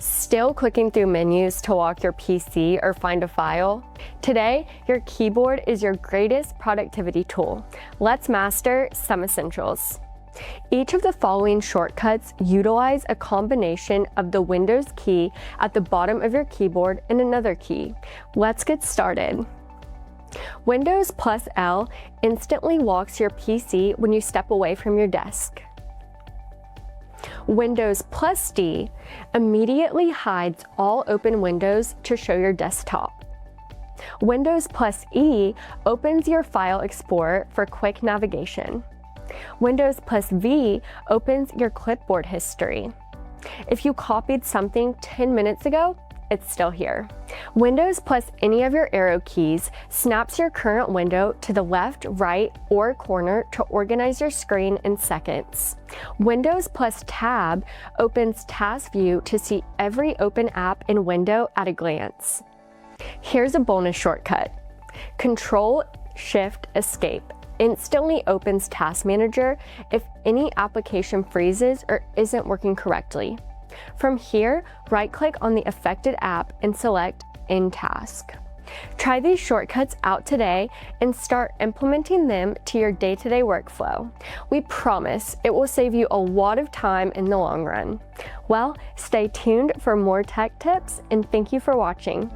Still clicking through menus to lock your PC or find a file? Today, your keyboard is your greatest productivity tool. Let's master some essentials. Each of the following shortcuts utilize a combination of the Windows key at the bottom of your keyboard and another key. Let's get started. Windows plus L instantly locks your PC when you step away from your desk. Windows plus D immediately hides all open windows to show your desktop. Windows plus E opens your File Explorer for quick navigation. Windows plus V opens your clipboard history. If you copied something 10 minutes ago, it's still here. Windows plus any of your arrow keys snaps your current window to the left, right, or corner to organize your screen in seconds. Windows plus Tab opens Task View to see every open app and window at a glance. Here's a bonus shortcut. Control-Shift-Escape instantly opens Task Manager if any application freezes or isn't working correctly. From here, right-click on the affected app and select End Task. Try these shortcuts out today and start implementing them to your day-to-day workflow. We promise it will save you a lot of time in the long run. Well, stay tuned for more tech tips, and thank you for watching.